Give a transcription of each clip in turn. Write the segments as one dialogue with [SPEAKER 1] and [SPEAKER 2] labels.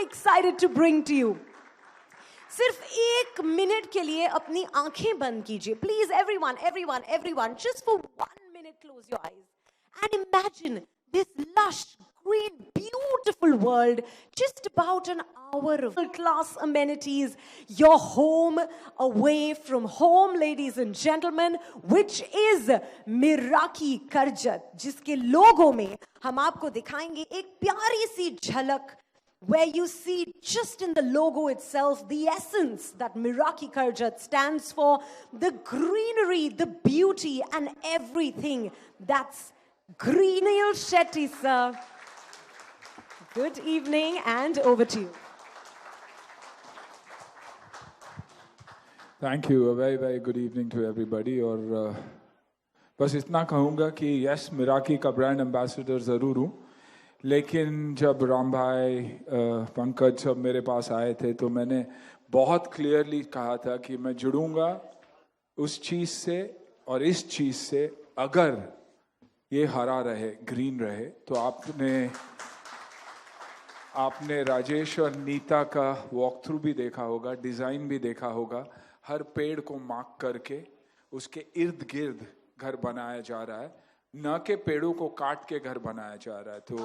[SPEAKER 1] excited to bring to you. सिर्फ 1 minute के लिए अपनी आंखें बंद कीजिए. Please, everyone, just for 1 minute, close your eyes and imagine this lush, green, beautiful world, just about an hour of class amenities, your home away from home, ladies and gentlemen, which is Meraki Karjat, जिसके लोगों में हम आपको दिखाएंगे एक प्यारी सी झलक, where you see just in the logo itself the essence that Meraki Karjat stands for, the greenery, the beauty, and everything that's green. Neil Shetty, sir. Good evening, and over to you.
[SPEAKER 2] Thank you. A very, very good evening to everybody. और बस इतना कहूँगा कि yes, Meraki का brand ambassador ज़रूर हूँ. लेकिन जब राम भाई पंकज सब मेरे पास आए थे तो मैंने बहुत क्लियरली कहा था कि मैं जुड़ूंगा उस चीज़ से और इस चीज़ से अगर ये हरा रहे, ग्रीन रहे. तो आपने राजेश और नीता का वॉक थ्रू भी देखा होगा, डिज़ाइन भी देखा होगा. हर पेड़ को मार्क करके उसके इर्द गिर्द घर बनाया जा रहा है, न के पेड़ों को काट के घर बनाया जा रहा है. तो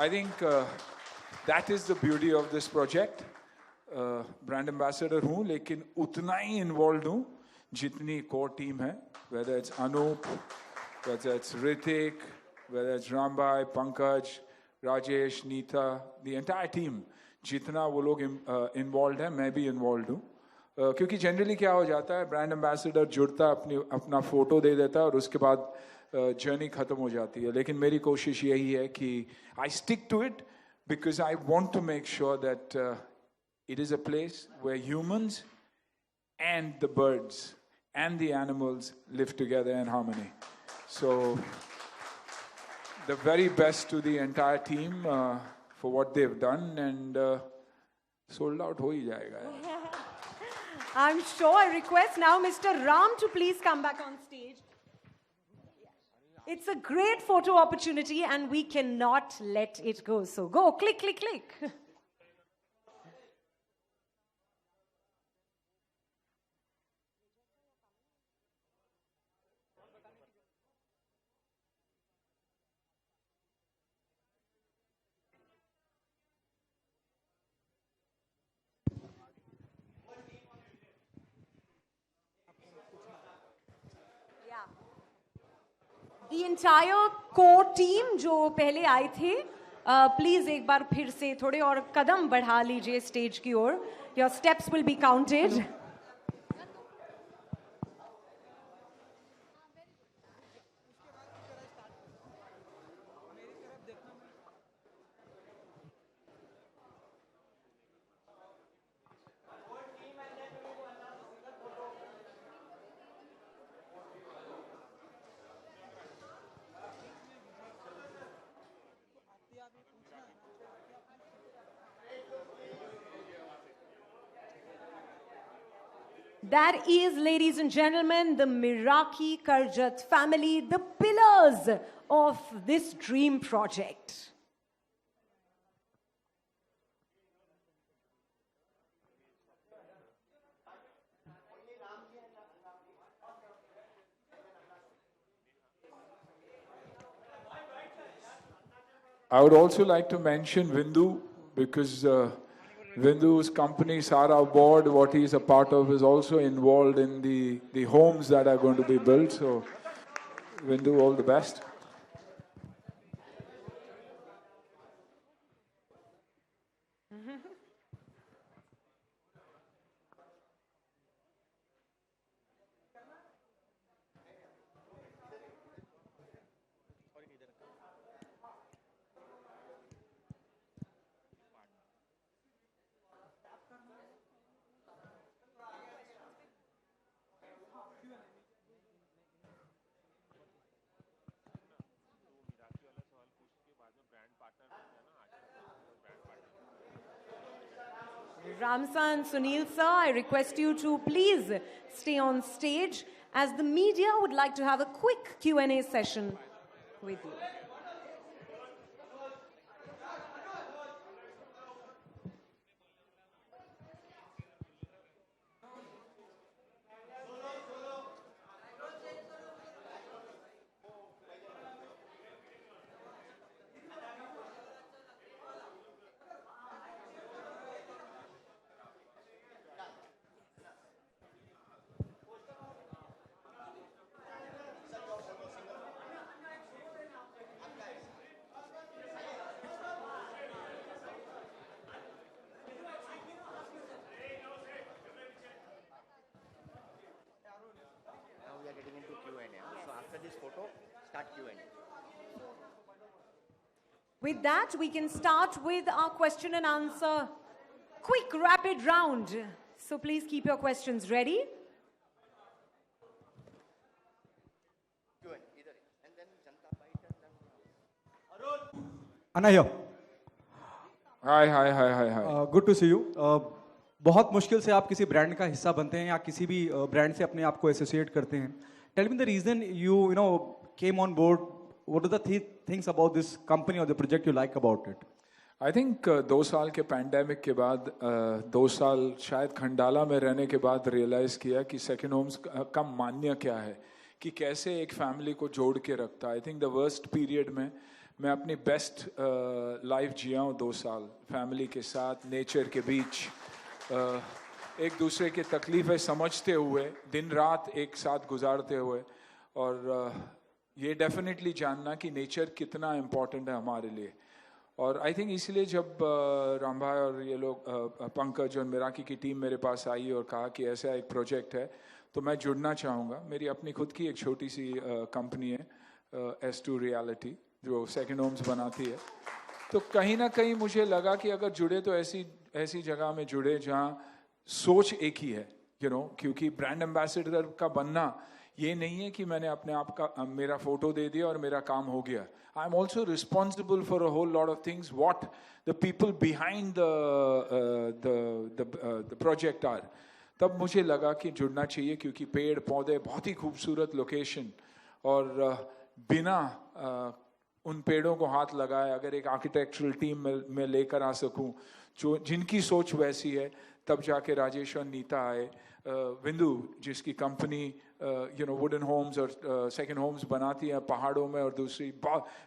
[SPEAKER 2] I think that is the beauty of this project. Brand ambassador हूँ लेकिन उतना ही इन्वॉल्व हूँ जितनी कोर टीम है, whether it's Anup, whether it's Hrithik, whether it's Ram भाई, Pankaj, Rajesh, Neeta, the entire team. जितना वो लोग इन्वॉल्व हैं मैं भी इन्वॉल्व हूँ. क्योंकि जनरली क्या हो जाता है, ब्रांड एम्बेसडर जुड़ता अपना फोटो दे देता है और उसके बाद जर्नी खत्म हो जाती है. लेकिन मेरी कोशिश यही है कि I stick to it because I want to make sure that it is a place where humans and the birds and the animals live together in harmony. So the very best to the entire team for what they have done, and sold out हो ही जाएगा.
[SPEAKER 1] I'm sure. I request now Mr. Ram to please come back on stage. It's a great photo opportunity and we cannot let it go. So go, click, click, click. The entire core team जो पहले आए थे, please एक बार फिर से थोड़े और कदम बढ़ा लीजिए स्टेज की ओर. Your steps will be counted. That is, ladies and gentlemen, the Meraki Karjat family, the pillars of this dream project.
[SPEAKER 2] I would also like to mention Vindu, because Vindu's company, Sara Board, what he's a part of, is also involved in the homes that are going to be built. So, Vindu, all the best.
[SPEAKER 1] Ramsa and Sunil sir, I request you to please stay on stage as the media would like to have a quick Q&A session with you. With that, we can start with our question and answer quick rapid round. So please keep your questions ready.
[SPEAKER 3] Anna here.
[SPEAKER 2] Hi.
[SPEAKER 3] Good to see you. बहुत मुश्किल से आप किसी brand का हिस्सा बनते हैं या किसी भी ब्रांड से अपने आप को एसोसिएट करते हैं. Tell me the reason you came on board. What are the things about this company or the project you like about it?
[SPEAKER 2] I think 2 साल के पैंडेमिक के बाद 2 साल शायद खंडाला में रहने के बाद रियलाइज किया कि सेकंड होम्स का मान्य क्या है, कि कैसे एक फैमिली को जोड़ के रखता है. I think the worst period में मैं अपनी बेस्ट लाइफ जिया हूँ 2 साल फैमिली के साथ, नेचर के बीच, एक दूसरे की तकलीफें समझते हुए, दिन रात एक साथ गुजारते हुए, और ये डेफिनेटली जानना कि नेचर कितना इम्पोर्टेंट है हमारे लिए. और आई थिंक इसलिए जब राम भाई और ये लोग पंकज और मिराकी की टीम मेरे पास आई और कहा कि ऐसा एक प्रोजेक्ट है तो मैं जुड़ना चाहूँगा. मेरी अपनी खुद की एक छोटी सी कंपनी है S2 रियलिटी जो सेकंड होम्स बनाती है. तो कहीं ना कहीं मुझे लगा कि अगर जुड़े तो ऐसी जगह में जुड़े जहाँ सोच एक ही है, क्योंकि ब्रांड एम्बेसडर का बनना ये नहीं है कि मैंने अपने आप का मेरा फोटो दे दिया और मेरा काम हो गया. I am also responsible for a whole lot of things what the people behind the project are. तब मुझे लगा कि जुड़ना चाहिए, क्योंकि पेड़ पौधे, बहुत ही खूबसूरत लोकेशन, और बिना उन पेड़ों को हाथ लगाए अगर एक आर्किटेक्चरल टीम में लेकर आ सकूं जो जिनकी सोच वैसी है, तब जाके राजेश और नीता आए. विंदु जिसकी कंपनी वुडन होम्स और सेकंड होम्स बनाती है पहाड़ों में, और दूसरी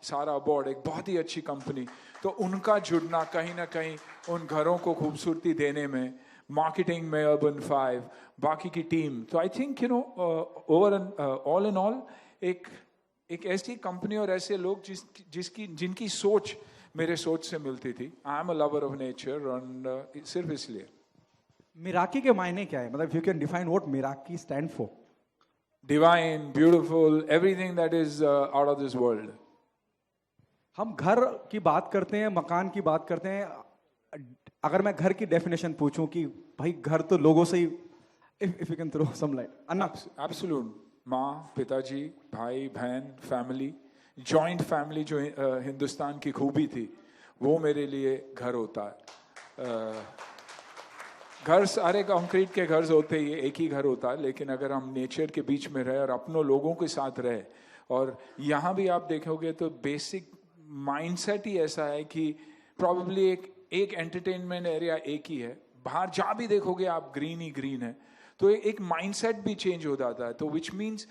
[SPEAKER 2] सारा अबॉर्ड एक बहुत ही अच्छी कंपनी. तो उनका जुड़ना कहीं ना कहीं उन घरों को खूबसूरती देने में, मार्केटिंग में अर्बन 5, बाकी की टीम. तो I think all in all एक ऐसी कंपनी और ऐसे लोग जिनकी सोच मेरे सोच से मिलती थी. आई am a lover of nature, और सिर्फ इसलिए.
[SPEAKER 3] मिराकी के मायने क्या है? मतलब if you can define what मिराकी stand for.
[SPEAKER 2] Divine, beautiful, everything that is out of this world.
[SPEAKER 3] हम घर की बात करते हैं, मकान की बात करते हैं. अगर मैं घर की डेफिनेशन पूछूं कि भाई घर तो लोगों से ही, if you can throw some light. Anna.
[SPEAKER 2] Absolute. माँ, पिताजी, भाई, बहन, फैमिली, जॉइंट फैमिली जो हिंदुस्तान की खूबी थी, वो मेरे लिए घर होता है. घर सारे कंक्रीट के घर होते ही एक ही घर होता है, लेकिन अगर हम नेचर के बीच में रहे और अपनों लोगों के साथ रहे, और यहाँ भी आप देखोगे तो बेसिक माइंडसेट ही ऐसा है कि प्रॉब्ली एक एंटरटेनमेंट एरिया एक ही है, बाहर जहाँ भी देखोगे आप ग्रीन ही ग्रीन है. तो एक माइंडसेट भी चेंज हो जाता है. तो which means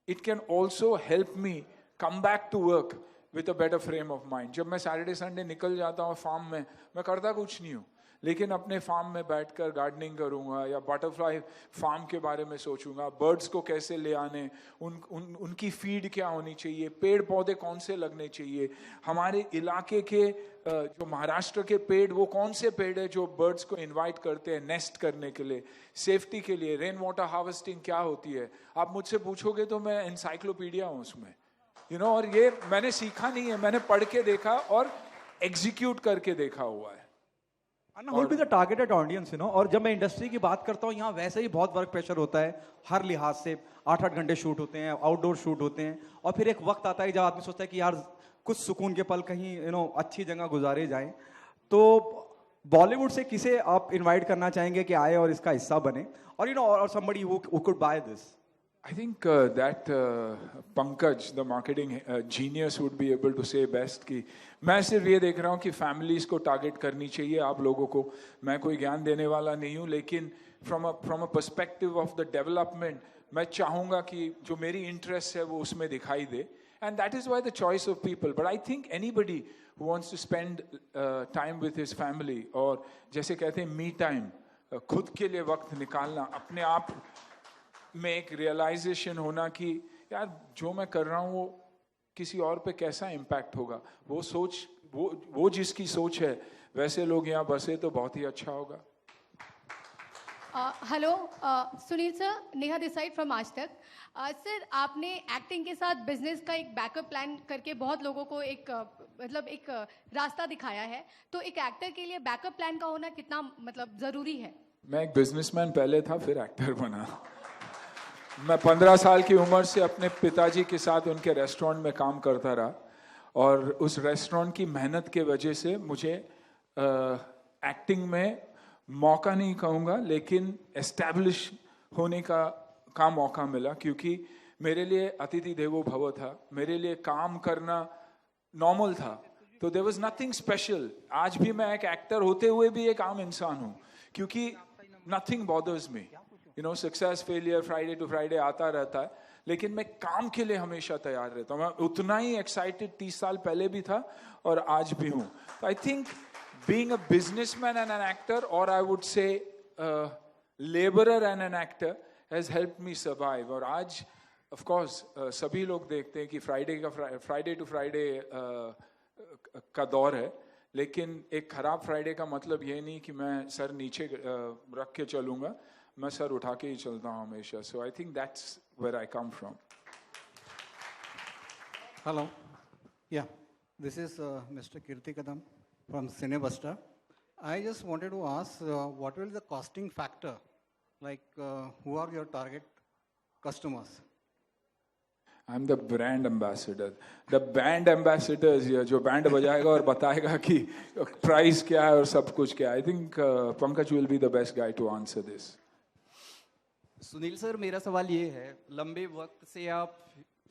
[SPEAKER 2] it can also help me come back to work with a better frame of mind. जब मैं सैटरडे संडे निकल जाता हूँ फार्म में, मैं करता कुछ नहीं हूँ, लेकिन अपने फार्म में बैठकर गार्डनिंग करूंगा या बटरफ्लाई फार्म के बारे में सोचूंगा, बर्ड्स को कैसे ले आने, उनकी फीड क्या होनी चाहिए, पेड़ पौधे कौन से लगने चाहिए, हमारे इलाके के जो महाराष्ट्र के पेड़ वो कौन से पेड़ है जो बर्ड्स को इनवाइट करते हैं नेस्ट करने के लिए, सेफ्टी के लिए, रेन वाटर हार्वेस्टिंग क्या होती है. आप मुझसे पूछोगे तो मैं एनसाइक्लोपीडिया हूँ उसमें, और ये मैंने सीखा नहीं है, मैंने पढ़ के देखा और एग्जीक्यूट करके देखा हुआ है.
[SPEAKER 3] Anna, who will be the targeted audience, और जब मैं इंडस्ट्री की बात करता हूँ, यहाँ वैसे ही बहुत वर्क प्रेशर होता है हर लिहाज से. 8-8 घंटे शूट होते हैं, आउटडोर शूट होते हैं, और फिर एक वक्त आता है जब आदमी सोचता है कि यार कुछ सुकून के पल कहीं अच्छी जगह गुजारे जाएं. तो बॉलीवुड से किसे आप इनवाइट करना चाहेंगे कि आए और इसका हिस्सा बने, और और somebody who could buy this?
[SPEAKER 2] I think that Pankaj, the marketing genius, would be able to say best कि मैं सिर्फ ये देख रहा हूँ कि families को target करनी चाहिए आप लोगों को. मैं कोई ज्ञान देने वाला नहीं हूँ, लेकिन from a perspective of the development, मैं चाहूँगा कि जो मेरी interest है वो उसमें दिखाई दे. And that is why the choice of people. But I think anybody who wants to spend time with his family, और जैसे कहते हैं me time, खुद के लिए वक्त निकालना, अपने आप में एक रियलाइजेशन होना कि यार जो मैं कर रहा हूँ वो किसी और पे कैसा इम्पैक्ट होगा, वो सोच, वो जिसकी सोच है वैसे लोग यहाँ बसे तो बहुत ही अच्छा होगा.
[SPEAKER 4] Hello Sunil sir, Neha this side from आज तक। सर, आपने एक्टिंग के साथ बिजनेस का एक बैकअप प्लान करके बहुत लोगों को एक एक रास्ता दिखाया है, तो एक एक्टर के लिए बैकअप प्लान का होना कितना ज़रूरी है?
[SPEAKER 2] मैं एक बिजनेसमैन पहले था, फिर एक्टर बना। मैं 15 साल की उम्र से अपने पिताजी के साथ उनके रेस्टोरेंट में काम करता रहा, और उस रेस्टोरेंट की मेहनत के वजह से मुझे एक्टिंग में मौका नहीं कहूँगा, लेकिन एस्टैब्लिश होने का मौका मिला, क्योंकि मेरे लिए अतिथि देवो भव था, मेरे लिए काम करना नॉर्मल था, तो देयर वाज नथिंग स्पेशल। आज भी मैं एक एक्टर होते हुए भी एक आम इंसान हूँ, क्योंकि nothing bothers me, you know, success failure Friday to Friday आता रहता है, लेकिन मैं काम के लिए हमेशा तैयार रहता हूँ। मैं उतना ही एक्साइटेड 30 साल पहले भी था और आज भी हूँ। तो I think being a businessman and an actor, or I would say laborer and an actor, has helped me survive. और आज of course सभी लोग देखते हैं कि फ्राइडे टू फ्राइडे का दौर है, लेकिन एक खराब फ्राइडे का मतलब ये नहीं कि मैं सर नीचे रख के चलूंगा, मैं सर उठा के ही चलता हूँ हमेशा। So I think that's where I come from.
[SPEAKER 5] Hello. Yeah, this is Mr. Kirti Kadam from Cinebuster. I just wanted to ask, what will the costing factor? Like, who are your target customers?
[SPEAKER 2] I'm the brand ambassador. The band ambassador is here, जो band बजाएगा और बताएगा कि price क्या है और सब कुछ क्या है. I think Pankaj will be the best guy to answer this.
[SPEAKER 6] Sunil sir, मेरा सवाल ये है, लंबे वक्त से आप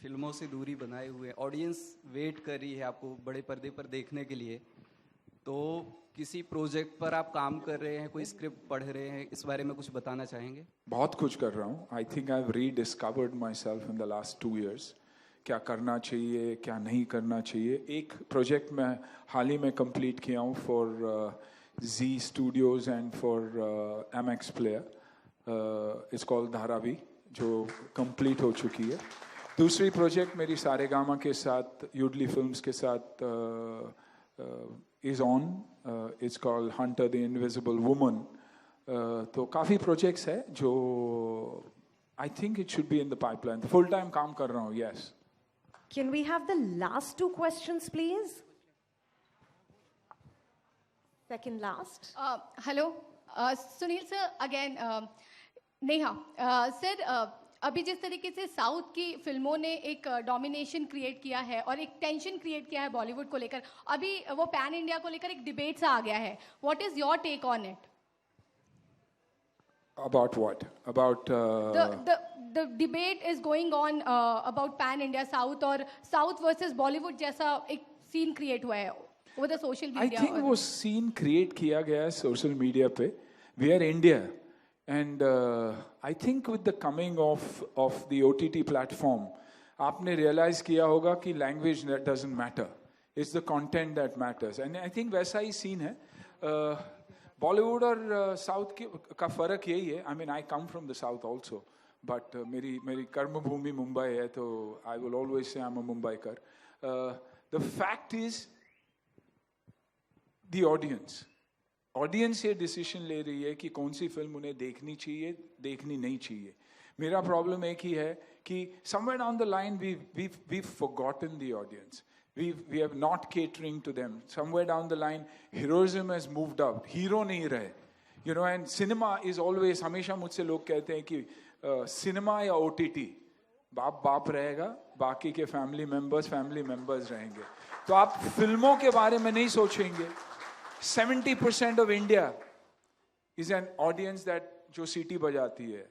[SPEAKER 6] फिल्मों से दूरी बनाए हुए, ऑडियंस वेट कर रही है आपको बड़े पर्दे पर देखने के लिए, तो किसी प्रोजेक्ट पर आप काम कर रहे हैं, कोई स्क्रिप्ट पढ़ रहे हैं, इस बारे में कुछ बताना चाहेंगे? बहुत
[SPEAKER 2] कुछ कर रहा हूँ. I think I have rediscovered my self in the last 2 years. क्या करना चाहिए, क्या नहीं करना चाहिए. एक प्रोजेक्ट मैं हाल ही में कंप्लीट किया हूँ for Zee studios and for MX player. It's called Dharavi, जो कंप्लीट हो चुकी है. दूसरी प्रोजेक्ट मेरी सारेगामा के साथ, युडली फिल्म्स के साथ is on. It's called Hunter the Invisible Woman. तो काफ़ी प्रोजेक्ट्स है जो I think it should be in the pipeline. Full time काम कर रहा हूँ, yes.
[SPEAKER 1] Can we have the last 2 questions, please? Second last.
[SPEAKER 4] Hello, Sunil sir, again, Neha. Sir, अभी जिस तरीके से साउथ की फिल्मों ने एक डोमिनेशन क्रिएट किया है और एक टेंशन क्रिएट किया है बॉलीवुड को लेकर, अभी वो पैन इंडिया को लेकर एक डिबेट सा आ गया है. What is your take on it?
[SPEAKER 2] About what? About
[SPEAKER 4] the debate is going on about pan India South और South versus Bollywood जैसा एक सीन क्रिएट हुआ है over the social media.
[SPEAKER 2] I think वो सीन क्रिएट किया गया है social media पे. We are India. And I think with the coming of the OTT platform, आपने realize किया होगा कि language doesn't matter. It's the content that matters. And I think वैसा ही scene है. Bollywood और South का फर्क यही है. I mean, I come from the South also, but मेरी कर्म भूमि मुंबई है, तो I will always say I'm a Mumbaikar. The fact is, the audience ये डिसीजन ले रही है कि कौन सी फिल्म उन्हें देखनी चाहिए, देखनी नहीं चाहिए. मेरा प्रॉब्लम एक ही है कि somewhere down the line we've forgotten the audience. We have not catering to them. Somewhere down the line heroism has moved up. Hero नहीं रहे, you know. And cinema is always, हमेशा मुझसे लोग कहते हैं कि सिनेमा या OTT, बाप रहेगा, बाकी के फैमिली मेंबर्स रहेंगे. तो आप फिल्मों के बारे में नहीं सोचेंगे. 70% of India is an audience that जो सीटी बजाती है.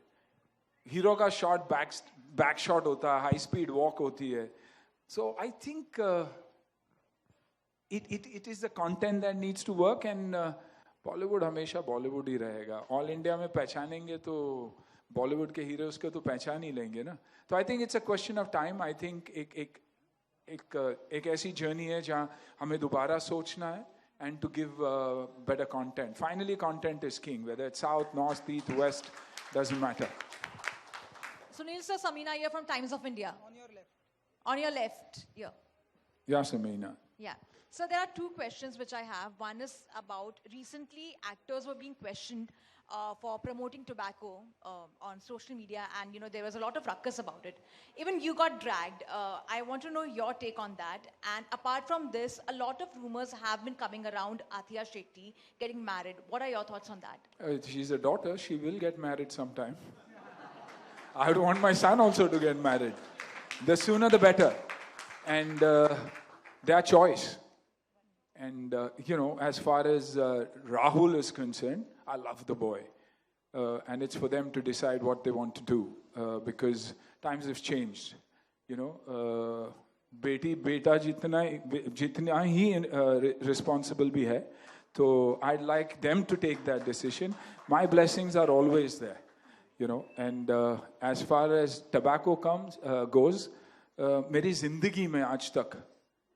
[SPEAKER 2] हीरो का शॉट बैक शॉट होता है, हाई स्पीड वॉक होती है. So I think it is the content that needs to work, and Bollywood हमेशा Bollywood ही रहेगा. All India में पहचानेंगे तो Bollywood के हीरोज को तो पहचान ही लेंगे ना. तो I think it's a question of time. I think एक ऐसी जर्नी है जहाँ हमें दोबारा सोचना है and to give better content. Finally, content is king. Whether it's south, north, east, west, doesn't matter.
[SPEAKER 7] Sunil sir, Samina here from Times of India. On your left. On your left, here.
[SPEAKER 2] Yeah, Samina.
[SPEAKER 7] Yeah. So there are two questions which I have. One is about recently actors were being questioned for promoting tobacco on social media, and there was a lot of ruckus about it. Even you got dragged. I want to know your take on that. And apart from this, a lot of rumors have been coming around Athia Shetty getting married. What are your thoughts on that?
[SPEAKER 2] She's a daughter. She will get married sometime. I would want my son also to get married. The sooner the better. And their choice. And, as far as Rahul is concerned, I love the boy. And it's for them to decide what they want to do. Because times have changed. बेटा जितना ही responsible भी है. So I'd like them to take that decision. My blessings are always there. And as far as tobacco goes, मेरी जिंदगी में आज तक,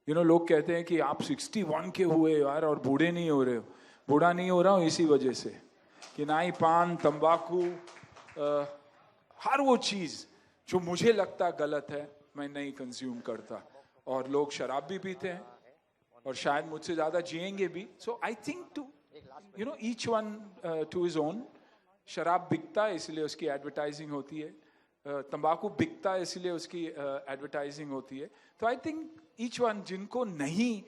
[SPEAKER 2] लोग कहते हैं कि आप 61 के हुए यार और बूढ़े नहीं हो रहे हो. बूढ़ा नहीं हो रहा हूँ इसी वजह से कि ना ही पान, तंबाकू, हर वो चीज जो मुझे लगता गलत है मैं नहीं कंज्यूम करता. और लोग शराब भी पीते हैं और शायद मुझसे ज्यादा जिएंगे भी. So I think to each one to his own. शराब बिकता है इसलिए उसकी एडवर्टाइजिंग होती है. तंबाकू बिकता है इसलिए उसकी एडवर्टाइजिंग होती है. तो आई थिंक ईच वन जिनको नहीं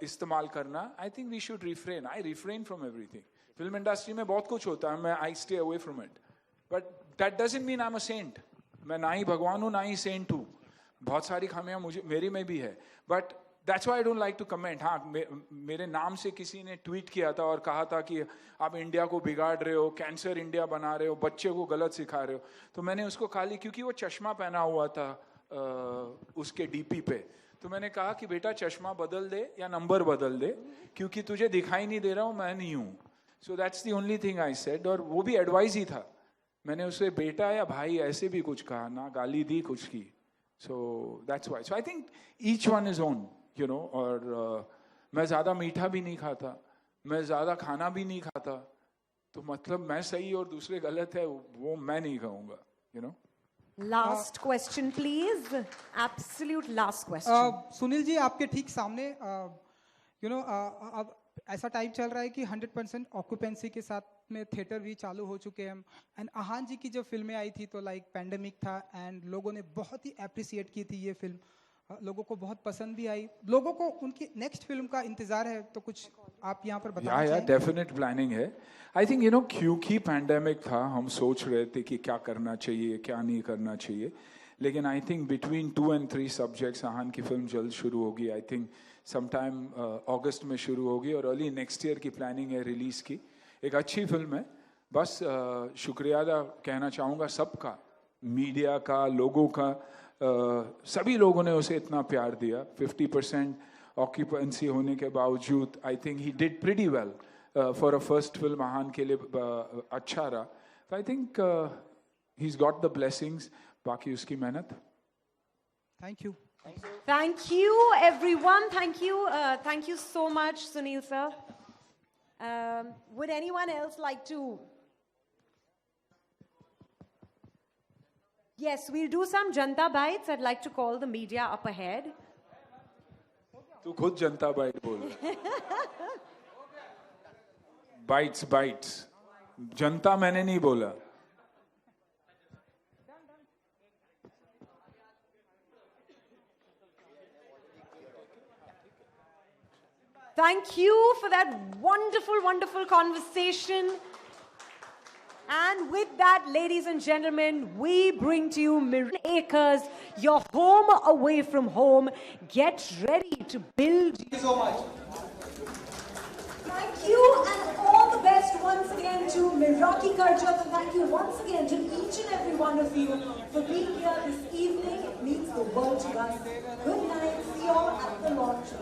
[SPEAKER 2] इस्तेमाल करना, I think we should refrain. I refrain from everything. Film industry में बहुत कुछ होता है, मैं I stay away from it. But that doesn't mean I am a saint. मैं ना ही भगवान हूँ ना ही सेंट हूँ. बहुत सारी खामियां मेरी में भी है. But that's why I don't like to comment. हाँ, मेरे नाम से किसी ने ट्वीट किया था और कहा था कि आप इंडिया को बिगाड़ रहे हो, कैंसर इंडिया बना रहे हो, बच्चे को गलत सिखा रहे हो. तो मैंने उसको खाली, क्योंकि वो चश्मा पहना हुआ था उसके डीपी पे, तो मैंने कहा कि बेटा चश्मा बदल दे या नंबर बदल दे, क्योंकि तुझे दिखाई नहीं दे रहा हूँ, मैं नहीं हूँ. So that's the only thing I said. और वो भी एडवाइस ही था. मैंने उसे बेटा या भाई ऐसे भी कुछ कहा ना, गाली दी कुछ की. So that's why. So I think each one is own. और मैं ज्यादा मीठा भी नहीं खाता, मैं ज्यादा खाना भी नहीं खाता. तो मतलब मैं सही और दूसरे गलत है, वो मैं नहीं कहूँगा.
[SPEAKER 1] Last question, please. Absolute last question.
[SPEAKER 8] Sunil ji, आपके ठीक सामने अब ऐसा टाइम चल रहा है कि 100% ऑक्यूपेंसी के साथ में थिएटर भी चालू हो चुके हैं. एंड आहान जी की जब फिल्में आई थी तो लाइक पैंडेमिक था एंड लोगों ने बहुत ही अप्रिशिएट की थी ये फिल्म. लोगों को बहुत पसंद भी आई. लोगों को उनकी नेक्स्ट फिल्म का इंतजार है, तो कुछ आप यहाँ पर बताना चाहेंगे?
[SPEAKER 2] डेफिनेट प्लानिंग है. आई थिंक क्योंकि पैंडेमिक था, हम सोच रहे थे कि क्या करना चाहिए क्या नहीं करना चाहिए. लेकिन I think between 2 and 3 subjects Aahan की फिल्म जल्द शुरू होगी. आई थिंक समटाइम अगस्त में शुरू होगी और अर्ली नेक्स्ट ईयर की प्लानिंग है रिलीज की. एक अच्छी फिल्म है. बस शुक्रिया कहना चाहूँगा सबका, मीडिया का, लोगों का. सभी लोगों ने उसे इतना प्यार दिया. 50% ऑक्यूपेंसी होने के बावजूद I think he did pretty well for a first film. Aahan के लिए अच्छा रहा. तो I think he is got the blessings. बाकी उसकी मेहनत.
[SPEAKER 8] Thank you.
[SPEAKER 1] Thank you, everyone. Thank you so much, Sunil sir. Would anyone else like to? Yes, we'll do some Janta Bites. I'd like to call the media up ahead.
[SPEAKER 2] तू खुद जनता bite बोल. Bytes. जनता मैंने नहीं बोला.
[SPEAKER 1] Thank you for that wonderful, wonderful conversation. And with that, ladies and gentlemen, we bring to you Million Acres, your home away from home. Get ready to build.
[SPEAKER 8] Thank you so much.
[SPEAKER 1] Thank you, and all the best once again to Miraki Karjat. And thank you once again to each and every one of you for being here this evening. It means the world to us. Good night. See you all at the launch.